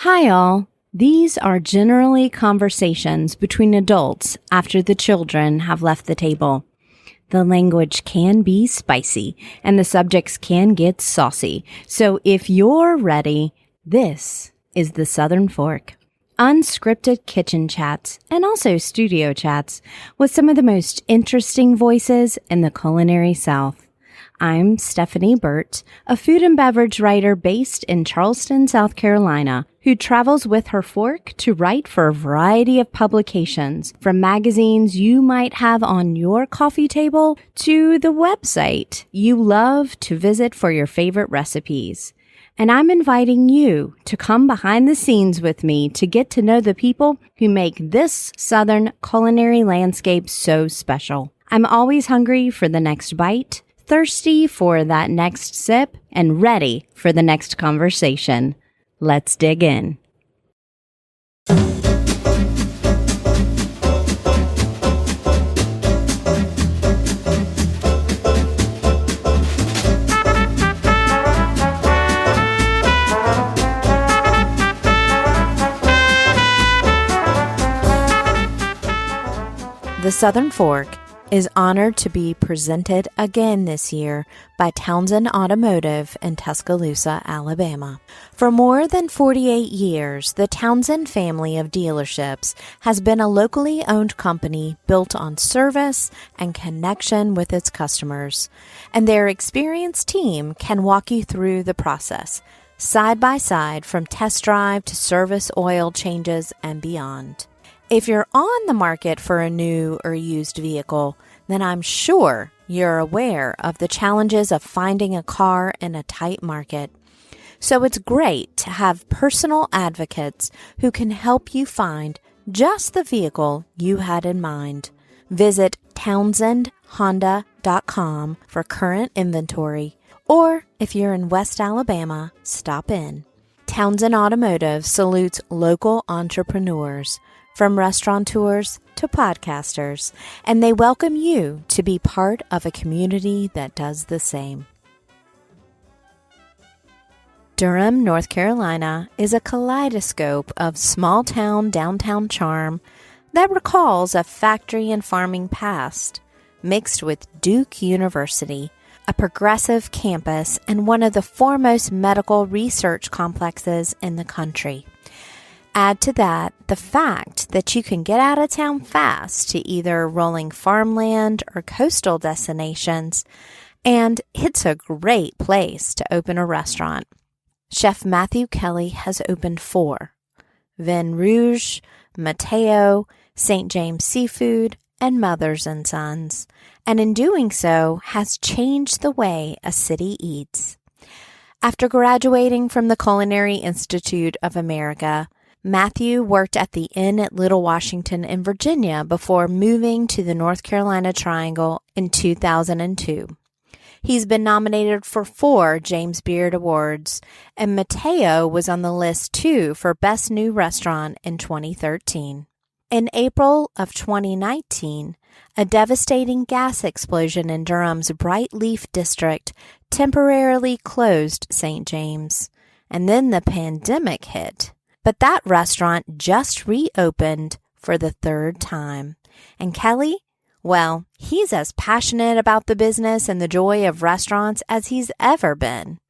Hi all. These are generally conversations between adults after the children have left the table. The language can be spicy and the subjects can get saucy. So if you're ready, this is the Southern Fork. Unscripted kitchen chats and also studio chats with some of the most interesting voices in the culinary South. I'm Stephanie Burt, a food and beverage writer based in Charleston, South Carolina, who travels with her fork to write for a variety of publications, from magazines you might have on your coffee table to the website you love to visit for your favorite recipes. And I'm inviting you to come behind the scenes with me to get to know the people who make this Southern culinary landscape so special. I'm always hungry for the next bite, thirsty for that next sip, and ready for the next conversation. Let's dig in. The Southern Fork is honored to be presented again this year by Townsend Automotive in Tuscaloosa, Alabama. For more than 48 years, the Townsend family of dealerships has been a locally owned company built on service and connection with its customers, and their experienced team can walk you through the process, side by side from test drive to service oil changes and beyond. If you're on the market for a new or used vehicle, then I'm sure you're aware of the challenges of finding a car in a tight market. So it's great to have personal advocates who can help you find just the vehicle you had in mind. Visit townsendhonda.com for current inventory, or if you're in West Alabama, stop in. Townsend Automotive salutes local entrepreneurs, from restaurateurs to podcasters, and they welcome you to be part of a community that does the same. Durham, North Carolina is a kaleidoscope of small-town downtown charm that recalls a factory and farming past, mixed with Duke University, a progressive campus and one of the foremost medical research complexes in the country. Add to that the fact that you can get out of town fast to either rolling farmland or coastal destinations, and it's a great place to open a restaurant. Chef Matthew Kelly has opened 4: Vin Rouge, Mateo, St. James Seafood, and Mothers and Sons, and in doing so has changed the way a city eats. After graduating from the Culinary Institute of America, Matthew worked at the Inn at Little Washington in Virginia before moving to the North Carolina Triangle in 2002. He's been nominated for 4 James Beard Awards, and Mateo was on the list too for Best New Restaurant in 2013. In April of 2019, a devastating gas explosion in Durham's Brightleaf district temporarily closed St. James, and then the pandemic hit. But that restaurant just reopened for the 3rd time. And Kelly, well, he's as passionate about the business and the joy of restaurants as he's ever been.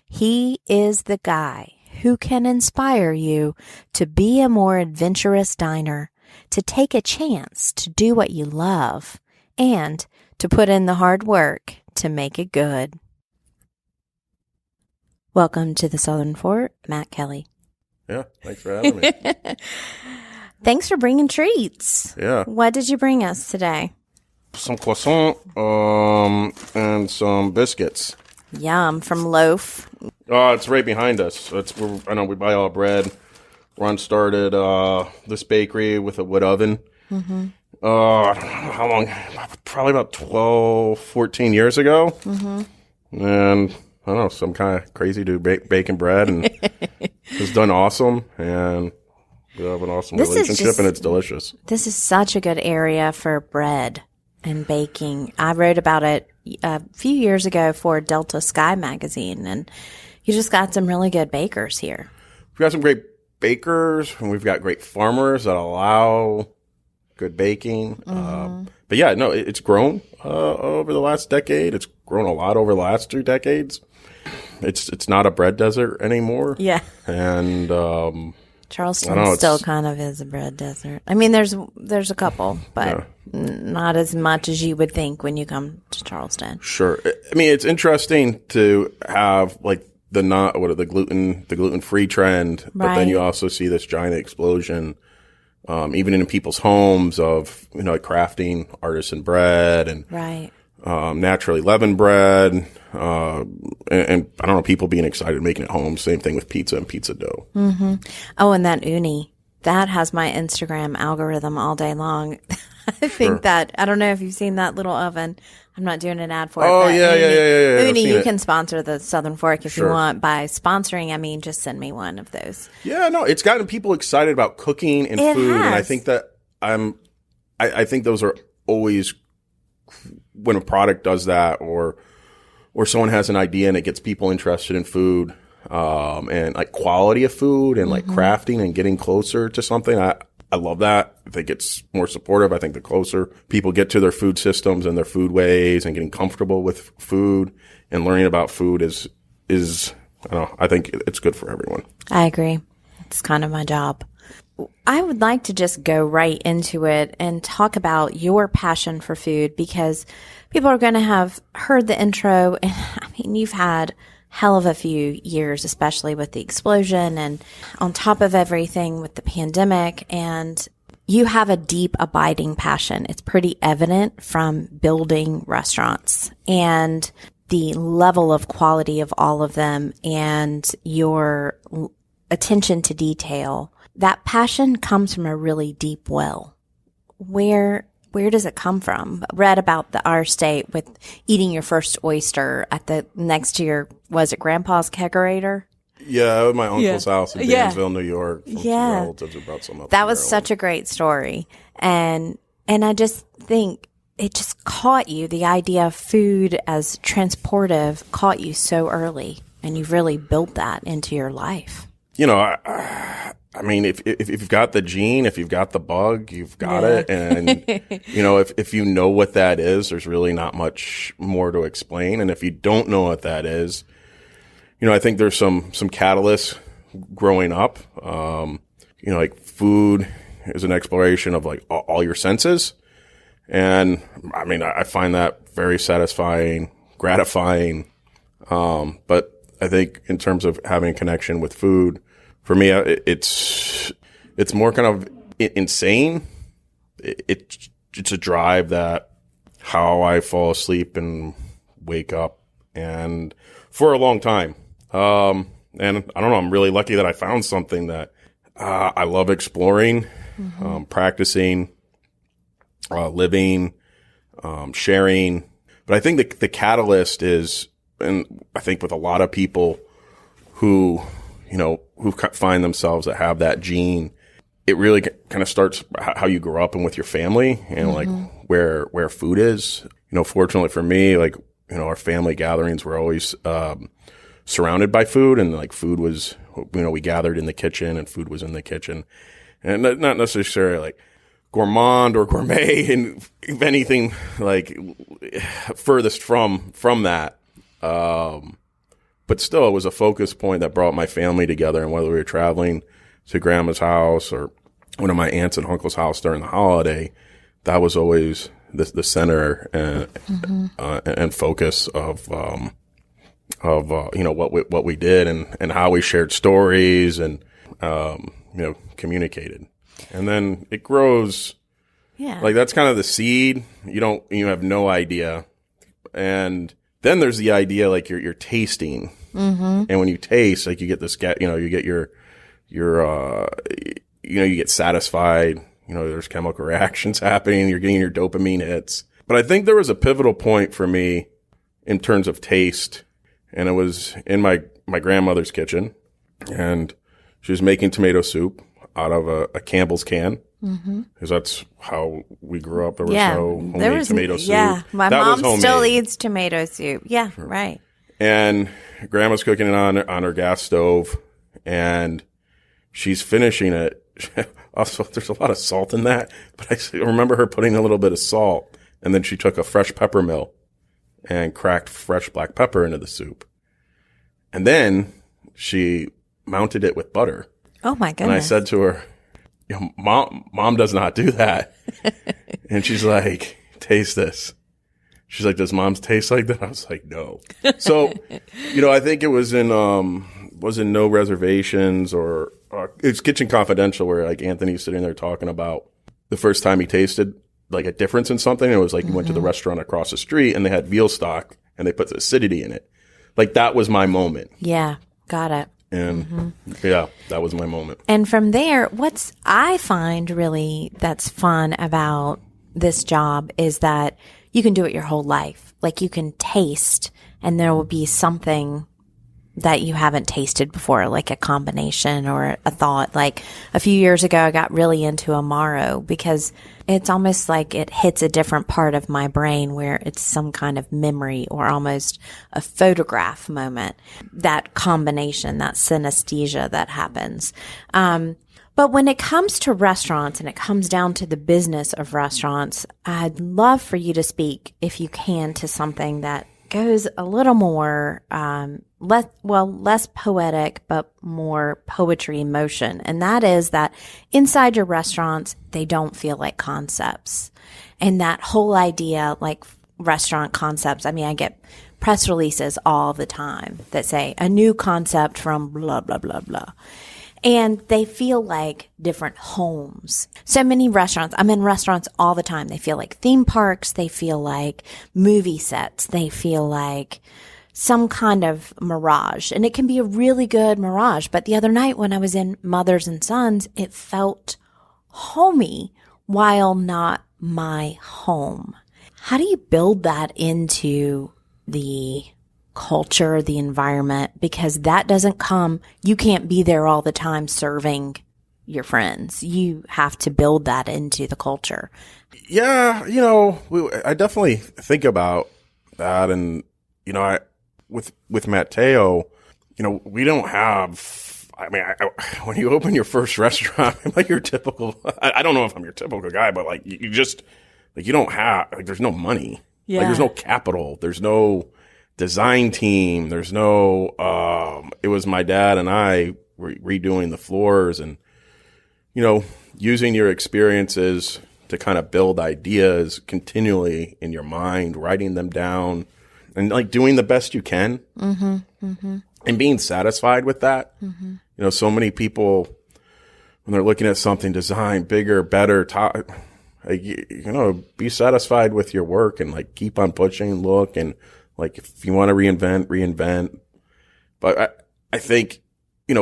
He is the guy who can inspire you to be a more adventurous diner, to take a chance to do what you love, and to put in the hard work to make it good. Welcome to the Southern Fork, Matt Kelly. Yeah, thanks for having me. Thanks for bringing treats. Yeah. What did you bring us today? Some croissant and some biscuits. Yum, from Loaf. It's right behind us. I know we buy all bread. Ron started this bakery with a wood oven. Mm-hmm. I don't know how long, probably about 12, 14 years ago. Mm-hmm. And I don't know, some kind of crazy dude baking bread and has done awesome, and we have an awesome relationship, and it's delicious. This is such a good area for bread and baking. I wrote about it a few years ago for Delta Sky magazine, and you just got some really good bakers here. We got some great bakers, and we've got great farmers that allow good baking. But yeah, no, it's grown over the last decade. It's grown a lot over the last 2 decades. It's not a bread desert anymore. Yeah. And Charleston still kind of is a bread desert. I mean, there's a couple, but not as much as you would think when you come to Charleston. Sure. I mean, it's interesting to have like the gluten-free trend, but then you also see this giant explosion, even in people's homes of, like crafting artisan bread and naturally leavened bread, and I don't know, people being excited making it home. Same thing with pizza and pizza dough. Mm-hmm. Oh, and that uni, that has my Instagram algorithm all day long. I think that, I don't know if you've seen that little oven. I'm not doing an ad for it. Oh, yeah. Uni, you can sponsor the Southern Fork if you want. By sponsoring, I mean just send me one of those. Yeah, no, it's gotten people excited about cooking and food, and I think that I think those are always, when a product does that, or someone has an idea and it gets people interested in food, and like quality of food and like crafting and getting closer to something. I love that. I think it's more supportive. I think the closer people get to their food systems and their food ways and getting comfortable with food and learning about food is I don't know, I think it's good for everyone. I agree. It's kind of my job. I would like to just go right into it and talk about your passion for food, because people are going to have heard the intro. And I mean, you've had hell of a few years, especially with the explosion and on top of everything with the pandemic. And you have a deep, abiding passion. It's pretty evident from building restaurants and the level of quality of all of them and your attention to detail. That passion comes from a really deep well. Where does it come from? Read about our state with eating your first oyster at the next to your, was it Grandpa's kegerator? Yeah, at my uncle's house in Dansville, New York. Relatives who brought some up. That was such a great story. And I just think it just caught you, the idea of food as transportive caught you so early, and you've really built that into your life. I mean, if you've got the gene, if you've got the bug, you've got it. And, if you know what that is, there's really not much more to explain. And if you don't know what that is, I think there's some catalysts growing up. Like food is an exploration of like all your senses. And I mean, I find that very satisfying, gratifying. But I think in terms of having a connection with food, for me, it's more kind of insane. It's a drive that how I fall asleep and wake up, and for a long time. And I don't know, I'm really lucky that I found something that I love exploring, practicing, living, sharing. But I think the catalyst is, and I think with a lot of people who find themselves that have that gene, it really kind of starts how you grow up and with your family and like where food is. Fortunately for me, like, our family gatherings were always surrounded by food, and like food was, we gathered in the kitchen and food was in the kitchen, and not necessarily like gourmand or gourmet, and if anything, like furthest from that. But still, it was a focus point that brought my family together. And whether we were traveling to grandma's house or one of my aunts and uncle's house during the holiday, that was always the center and focus of what we did and how we shared stories and communicated. And then it grows. Yeah. Like that's kind of the seed. You have no idea. And then there's the idea, like you're tasting, and when you taste, like you get this, you get your you get satisfied. There's chemical reactions happening. You're getting your dopamine hits. But I think there was a pivotal point for me in terms of taste, and it was in my grandmother's kitchen, and she was making tomato soup out of a Campbell's can. Because that's how we grew up. There was no homemade tomato soup. Yeah, my mom still eats tomato soup. Yeah, right. And grandma's cooking it on her gas stove, and she's finishing it. Also, there's a lot of salt in that, but I remember her putting a little bit of salt, and then she took a fresh pepper mill and cracked fresh black pepper into the soup. And then she mounted it with butter. Oh my goodness. And I said to her, Mom does not do that. And she's like, taste this. She's like, does Mom's taste like that? I was like, no. So, I think it was in No Reservations or it's Kitchen Confidential where like Anthony's sitting there talking about the first time he tasted like a difference in something. It was like he went to the restaurant across the street and they had veal stock and they put acidity in it. Like that was my moment. Yeah, got it. And yeah, that was my moment. And from there, what's I find really that's fun about this job is that you can do it your whole life. Like you can taste and there will be something that you haven't tasted before, like a combination or a thought. Like a few years ago, I got really into Amaro because it's almost like it hits a different part of my brain where it's some kind of memory or almost a photograph moment. That combination, that synesthesia that happens. But when it comes to restaurants and it comes down to the business of restaurants, I'd love for you to speak, if you can, to something that goes a little more, less poetic, but more poetry in motion. And that is that inside your restaurants, they don't feel like concepts. And that whole idea, like restaurant concepts, I mean, I get press releases all the time that say a new concept from blah, blah, blah, blah. And they feel like different homes. So many restaurants, I'm in restaurants all the time. They feel like theme parks. They feel like movie sets. They feel like some kind of mirage. And it can be a really good mirage. But the other night when I was in Mothers and Sons, it felt homey while not my home. How do you build that into the culture, the environment, because that doesn't come, you can't be there all the time serving your friends. You have to build that into the culture. Yeah, I definitely think about that. And, with Mateo, we don't have, I mean, when you open your first restaurant, I'm like your typical, I don't know if I'm your typical guy, but like you just, like you don't have, like there's no money. Yeah. Like there's no capital. There's no design team. There's no, it was my dad and I redoing the floors and, using your experiences to kind of build ideas continually in your mind, writing them down and like doing the best you can and being satisfied with that. So many people, when they're looking at something designed bigger, better, be satisfied with your work and like keep on pushing, look, and like if you want to reinvent. But I think,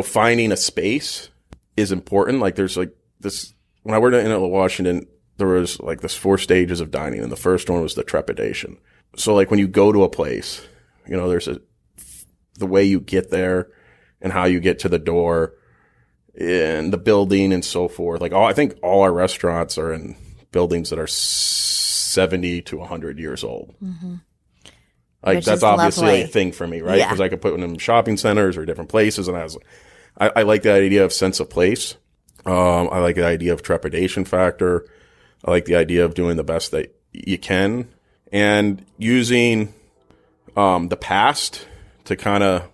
finding a space is important. Like there's like this, when I worked in Washington, there was like this 4 stages of dining. And the first one was the trepidation. So like when you go to a place, there's the way you get there and how you get to the door and the building and so forth. Like I think all our restaurants are in buildings that are 70 to 100 years old. Like that's obviously lovely. A thing for me, right? Because I could put them in shopping centers or different places, and I like the idea of sense of place. I like the idea of trepidation factor. I like the idea of doing the best that you can and using the past to kind of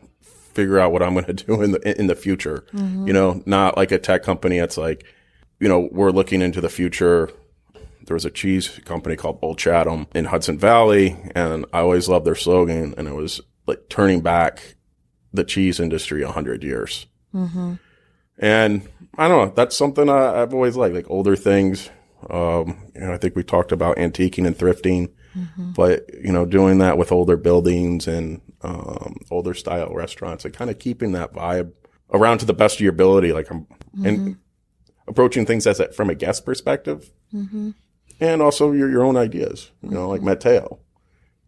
figure out what I'm going to do in the future. Not like a tech company. It's like, we're looking into the future. There was a cheese company called Old Chatham in Hudson Valley, and I always loved their slogan, and it was like turning back the cheese industry 100 years. And I don't know, that's something I've always liked, like older things. I think we talked about antiquing and thrifting, but, doing that with older buildings and older style restaurants and kind of keeping that vibe around to the best of your ability, like and approaching things from a guest perspective. And also your own ideas, like Mateo.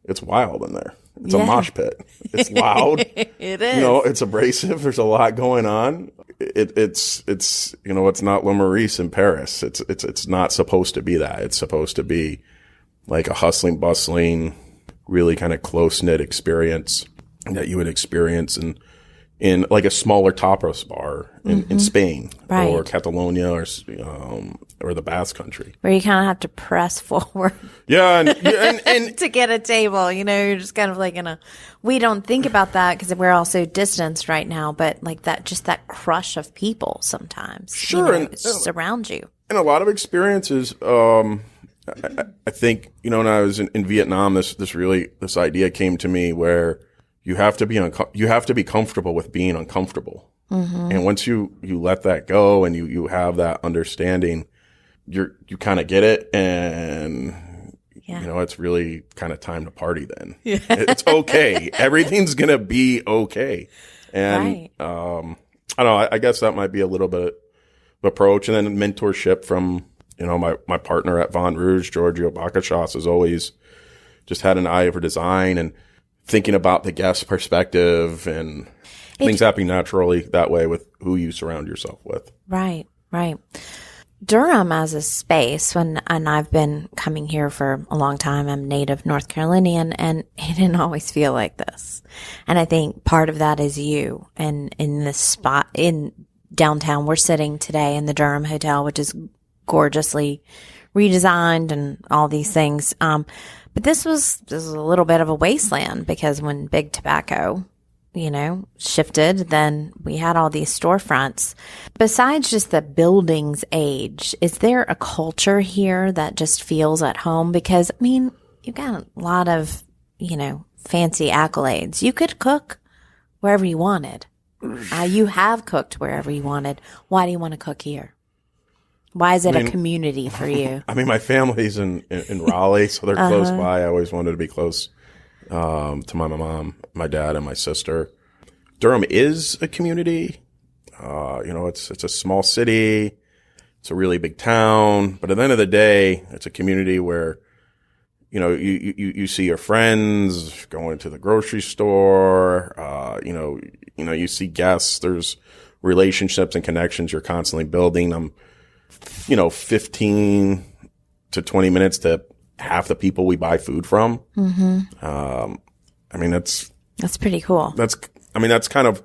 It's wild in there. It's a mosh pit. It's loud. It is. It's abrasive. There's a lot going on. It's it's not Le Maurice in Paris. It's not supposed to be that. It's supposed to be like a hustling, bustling, really kind of close knit experience that you would experience in in like a smaller tapas bar in Spain Right. or Catalonia or the Basque Country. Where you kind of have to press forward Yeah, and to get a table. You're just kind of like we don't think about that because we're all so distanced right now, but like that crush of people sometimes. Sure. It's just around you. and a lot of experiences. I think, when I was in Vietnam, this idea came to me where you have to be comfortable with being uncomfortable. Mm-hmm. And once you let that go and you have that understanding, you kind of get it. And, it's really kind of time to party then. Yeah. It's okay. Everything's going to be okay. And, I don't know, I guess that might be a little bit of approach. And then mentorship from, my partner at Vin Rouge, Giorgio Bacachas, has always just had an eye for design and thinking about the guest perspective and things happening naturally that way with who you surround yourself with. Right. Durham as a space, and I've been coming here for a long time. I'm native North Carolinian, and it didn't always feel like this. And I think part of that is you. And in this spot in downtown, we're sitting today in the Durham Hotel, which is gorgeously redesigned and all these things. But this was a little bit of a wasteland because when big tobacco, shifted, then we had all these storefronts. Besides just the building's age, is there a culture here that just feels at home? Because, you've got a lot of, fancy accolades. You could cook wherever you wanted. You have cooked wherever you wanted. Why do you want to cook here? Why is it a community for you? My family's in Raleigh, so they're close by. I always wanted to be close to my mom, my dad, and my sister. Durham is a community. It's a small city. It's a really big town. But at the end of the day, it's a community where, you see your friends going to the grocery store. You see guests. There's relationships and connections you're constantly building. I'm 15 to 20 minutes to half the people we buy food from. Mm-hmm. That's pretty cool. That's kind of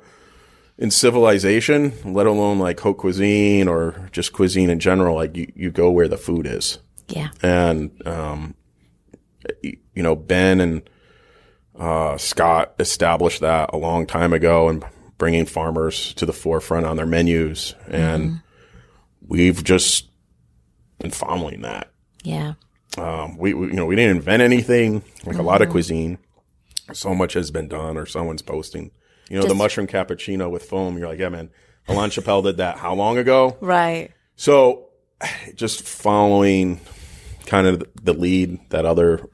in civilization, let alone like haute cuisine or just cuisine in general. Like you go where the food is. Yeah. And, Ben and, Scott established that a long time ago and bringing farmers to the forefront on their menus. And we've just been following that. Yeah. We didn't invent anything like a lot of cuisine. So much has been done or someone's posting, the mushroom cappuccino with foam. You're like, yeah, man, Alain Chappelle did that how long ago? Right. So just following kind of the lead that other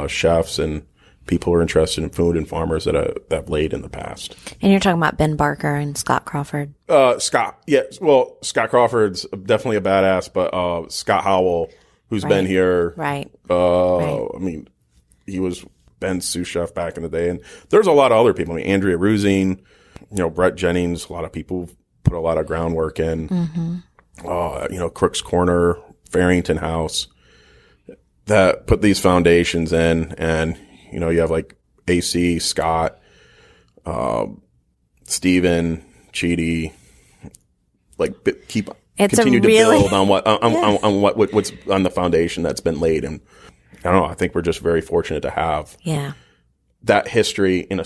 chefs and people who are interested in food and farmers that have laid in the past. And you're talking about Ben Barker and Scott Crawford. Scott. Yeah. Well, Scott Crawford's definitely a badass, but Scott Howell, who's been here. Right. He was Ben's sous chef back in the day. And there's a lot of other people. Andrea Rusing, Brett Jennings, a lot of people put a lot of groundwork in. Mm-hmm. Crook's Corner, Farrington House, that put these foundations in. And, you have like AC, Scott, Steven, Cheedy, continue to build on what's on the foundation that's been laid. And I don't know, I think we're just very fortunate to have that history in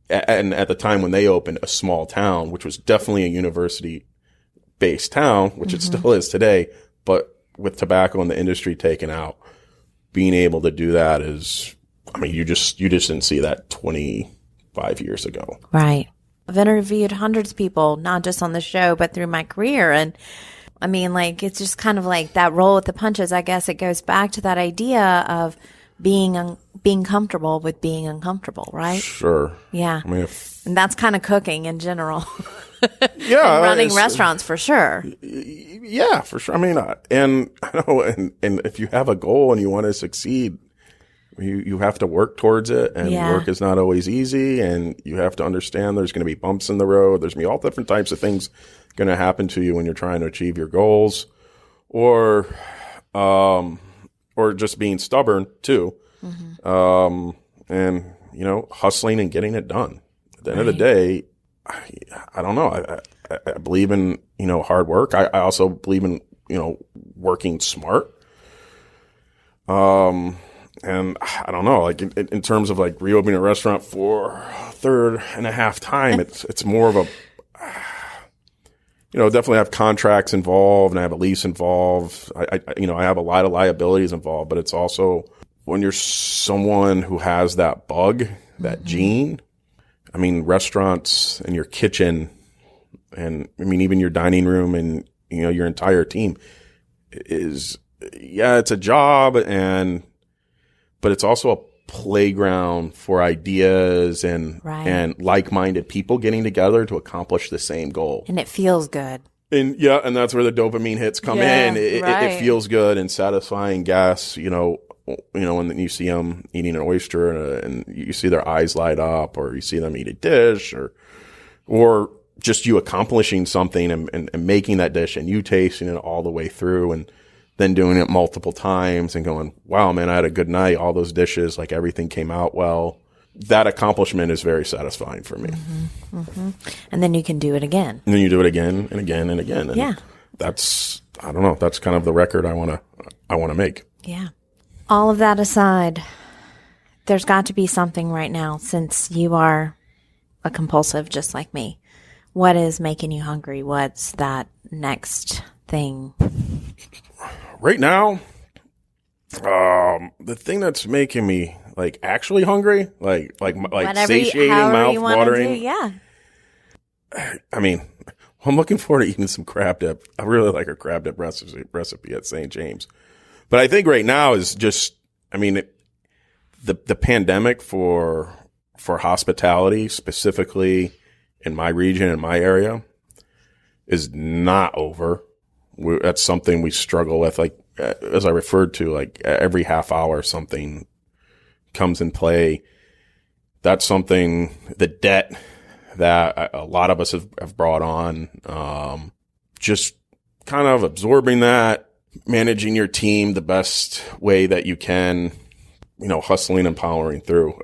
and at the time when they opened, a small town, which was definitely a university-based town, which it still is today, but with tobacco and the industry taken out, being able to do that is, you just didn't see that 25 years ago. Right. I've interviewed hundreds of people, not just on the show, but through my career. And it's just kind of like that roll with the punches. I guess it goes back to that idea of being comfortable with being uncomfortable, right? Sure. Yeah. And that's kind of cooking in general. Yeah. And running restaurants for sure. Yeah, for sure. And I know, and if you have a goal and you want to succeed, you have to work towards it, and work is not always easy, and you have to understand there's going to be bumps in the road. There's going to be all different types of things going to happen to you when you're trying to achieve your goals, or just being stubborn too. Mm-hmm. And hustling and getting it done. At the end of the day, I don't know. I believe in, hard work. I also believe in, working smart. And I don't know, like in terms of like reopening a restaurant for a third and a half time, it's more of a, definitely have contracts involved and I have a lease involved. I have a lot of liabilities involved, but it's also when you're someone who has that bug, that gene. I mean, restaurants and your kitchen and even your dining room and, your entire team is, it's a job but it's also a playground for ideas and like-minded people getting together to accomplish the same goal. And it feels good. And that's where the dopamine hits come in. It feels good and satisfying guests, when you see them eating an oyster and you see their eyes light up, or you see them eat a dish, or just you accomplishing something and making that dish and you tasting it all the way through and then doing it multiple times and going, wow, man, I had a good night. All those dishes, like everything came out well. That accomplishment is very satisfying for me. Mm-hmm. Mm-hmm. And then you can do it again. And then you do it again and again and again. And yeah. That's kind of the record I want to make. Yeah. All of that aside, there's got to be something right now, since you are a compulsive just like me. What is making you hungry? What's that next thing? Right now, the thing that's making me like actually hungry, like satiating, mouth watering. Yeah. I'm looking forward to eating some crab dip. I really like a crab dip recipe at St. James. But I think right now is just, the pandemic for hospitality, specifically in my region, in my area, is not over. That's something we struggle with. Like, as I referred to, like every half hour, something comes in play. That's something, the debt that a lot of us have brought on, just kind of absorbing that, managing your team the best way that you can, hustling and powering through.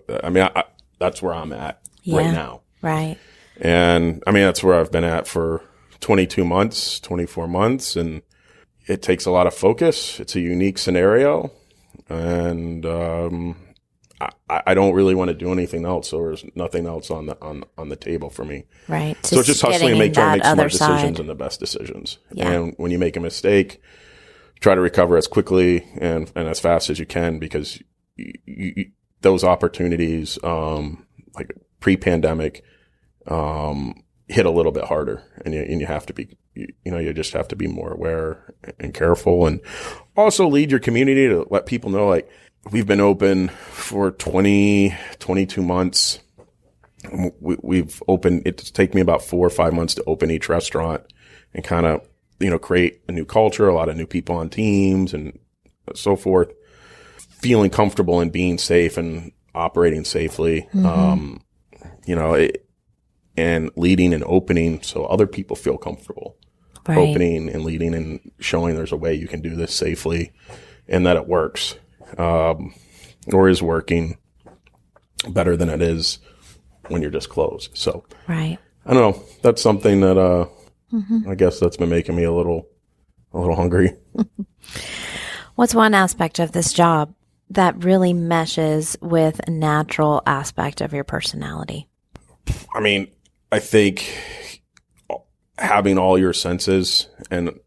That's where I'm at right now. Right. And that's where I've been at for 22 months, 24 months. And it takes a lot of focus. It's a unique scenario. And, I don't really want to do anything else. So there's nothing else on the table for me. Right. So it's just hustling and trying to make smart decisions side. And the best decisions. Yeah. And when you make a mistake, try to recover as quickly and as fast as you can, because those opportunities, like pre-pandemic, hit a little bit harder, and you have to be, you just have to be more aware and careful, and also lead your community to let people know, like, we've been open for 22 months. We've opened, it's taken me about 4 or 5 months to open each restaurant and kind of, create a new culture, a lot of new people on teams and so forth, feeling comfortable and being safe and operating safely. Mm-hmm. And leading and opening so other people feel comfortable. Right. Opening and leading and showing there's a way you can do this safely and that it works, or is working better than it is when you're just closed. So, right. I don't know. That's something that, I guess that's been making me a little hungry. What's one aspect of this job that really meshes with a natural aspect of your personality? I think having all your senses and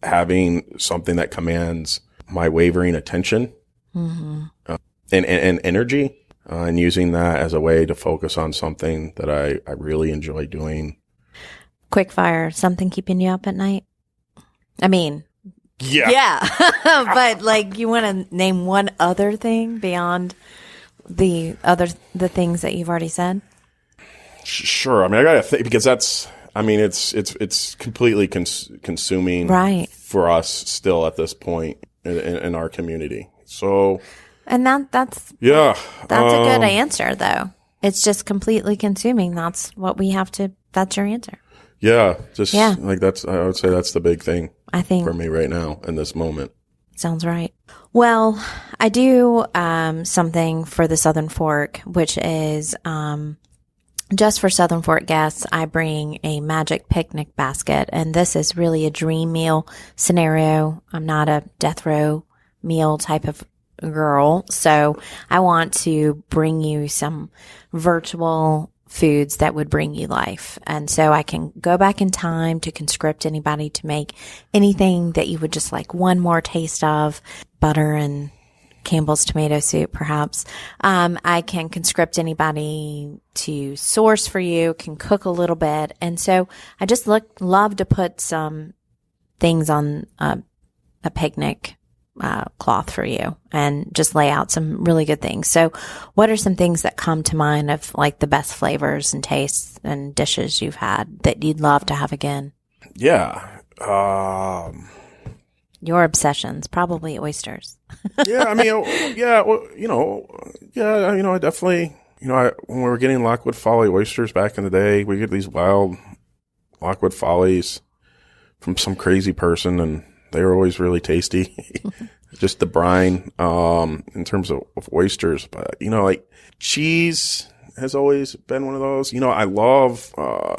having something that commands my wavering attention, and energy, and using that as a way to focus on something that I really enjoy doing. Quick fire, something keeping you up at night? Yeah. But like, you want to name one other thing beyond the things that you've already said? Sure. I gotta think, because that's, it's completely consuming, right, for us still at this point in our community. So, and that's a good answer, though. It's just completely consuming. That's what we have to. That's your answer. Yeah, like that's. I would say that's the big thing. I think for me right now in this moment. Sounds right. Well, I do something for the Southern Fork, which is just for Southern Fork guests, I bring a magic picnic basket, and this is really a dream meal scenario. I'm not a death row meal type of girl, so I want to bring you some virtual foods that would bring you life. And so I can go back in time to conscript anybody to make anything that you would just like one more taste of, butter and Campbell's tomato soup, perhaps. I can conscript anybody to source for you, can cook a little bit. And so I just love to put some things on a picnic cloth for you and just lay out some really good things. So what are some things that come to mind of like the best flavors and tastes and dishes you've had that you'd love to have again? Yeah. Your obsessions, probably oysters. Yeah, I mean, yeah, well, I definitely, when we were getting Lockwood Folly oysters back in the day, we get these wild Lockwood Follies from some crazy person, and they were always really tasty. Just the brine, in terms of oysters, but like cheese has always been one of those. I love,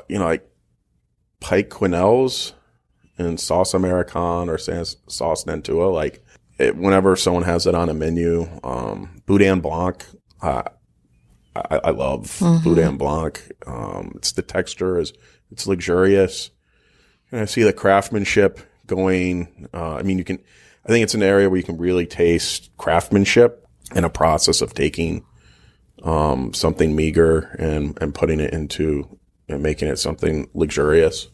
like Pike Quenelles and sauce American or sauce Nantua. Like whenever someone has it on a menu, Boudin Blanc, I love Boudin Blanc. It's the texture it's luxurious, and I see the craftsmanship going. I think it's an area where you can really taste craftsmanship in a process of taking something meager and putting it into and making it something luxurious.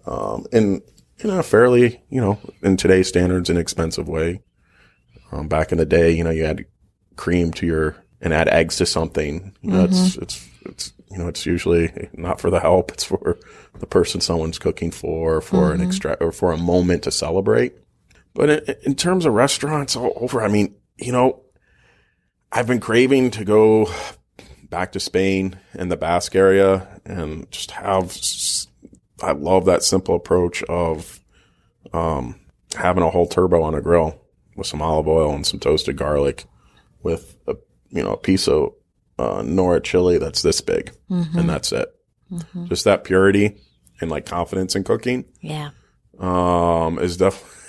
In a fairly, in today's standards, inexpensive way. Back in the day, you add cream and add eggs to something. It's usually not for the help. It's for the person someone's cooking for an extra, or for a moment to celebrate. But in terms of restaurants all over, I've been craving to go back to Spain and the Basque area and just I love that simple approach of having a whole turbo on a grill with some olive oil and some toasted garlic with a piece of Nora chili that's this big, and that's it. Just that purity and like confidence in cooking. Yeah. Is definitely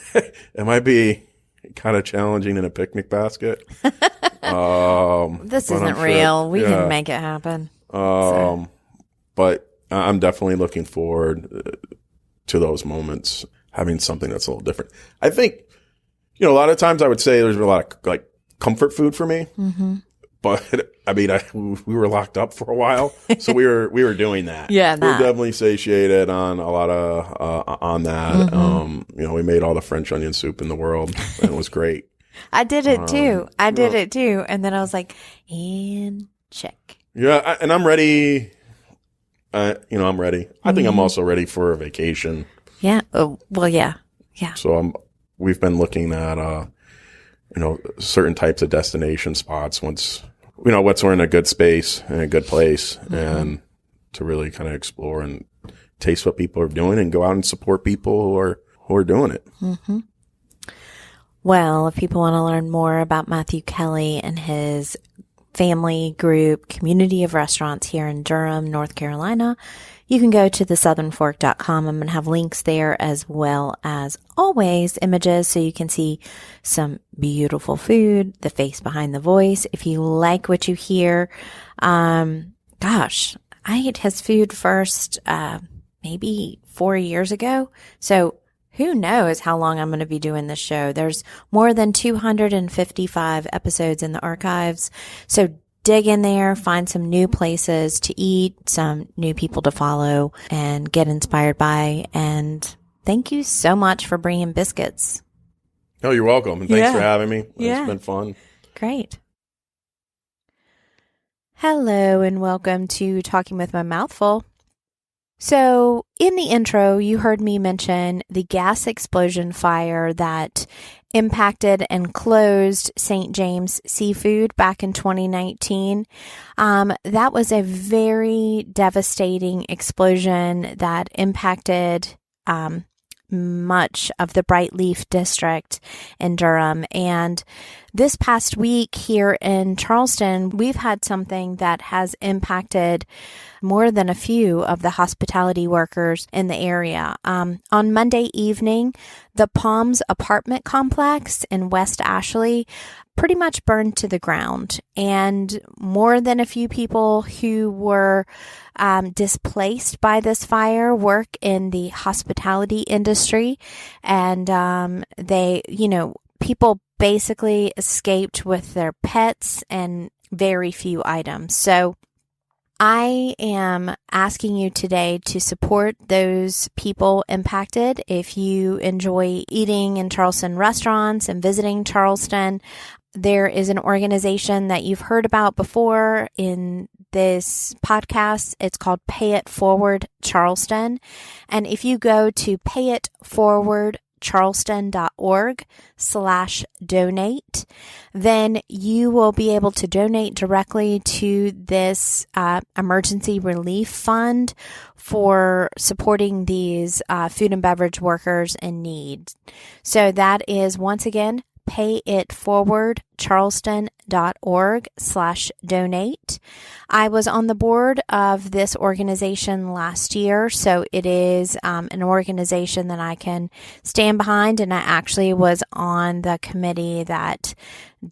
it might be kind of challenging in a picnic basket. This isn't real. We can make it happen. But I'm definitely looking forward to those moments, having something that's a little different. I think, a lot of times I would say there's a lot of like comfort food for me, but we were locked up for a while, so we were doing that. Yeah, we were definitely satiated on a lot of on that. We made all the French onion soup in the world, and it was great. I did it too. And then I was like, and check. Yeah, and I'm ready. I'm ready. I think I'm also ready for a vacation. Yeah. Oh, well, yeah. Yeah. So we've been looking at, certain types of destination spots once we're in a good space and a good place, and to really kind of explore and taste what people are doing and go out and support people who are doing it. Well, if people want to learn more about Matthew Kelly and his family group community of restaurants here in Durham, North Carolina, you can go to thesouthernfork.com. I'm going to have links there, as well as always images, so you can see some beautiful food, the face behind the voice. If you like what you hear, I ate his food first maybe 4 years ago, so who knows how long I'm going to be doing this show. There's more than 255 episodes in the archives. So dig in there, find some new places to eat, some new people to follow, and get inspired by. And thank you so much for bringing biscuits. Oh, you're welcome. And thanks for having me. It's been fun. Great. Hello, and welcome to Talking with My Mouth Full. So in the intro, you heard me mention the gas explosion fire that impacted and closed St. James Seafood back in 2019. That was a very devastating explosion that impacted much of the Brightleaf district in Durham. And This past week here in Charleston, we've had something that has impacted more than a few of the hospitality workers in the area. On Monday evening, the Palms apartment complex in West Ashley pretty much burned to the ground, and more than a few people who were displaced by this fire work in the hospitality industry, and people basically escaped with their pets and very few items. So I am asking you today to support those people impacted. If you enjoy eating in Charleston restaurants and visiting Charleston, there is an organization that you've heard about before in this podcast. It's called Pay It Forward Charleston. And if you go to payitforwardcharleston.org/donate, then you will be able to donate directly to this emergency relief fund for supporting these food and beverage workers in need. So that is, once again, payitforwardcharleston.org/donate. I was on the board of this organization last year, so it is an organization that I can stand behind, and I actually was on the committee that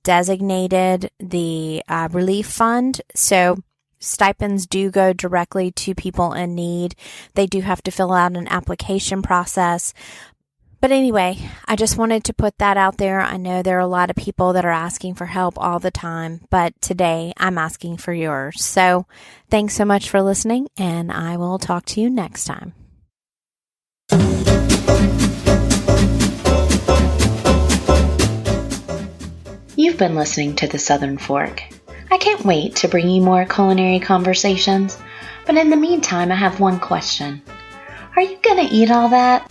designated the relief fund. So stipends do go directly to people in need. They do have to fill out an application process. But anyway, I just wanted to put that out there. I know there are a lot of people that are asking for help all the time, but today I'm asking for yours. So thanks so much for listening, and I will talk to you next time. You've been listening to The Southern Fork. I can't wait to bring you more culinary conversations, but in the meantime, I have one question. Are you going to eat all that?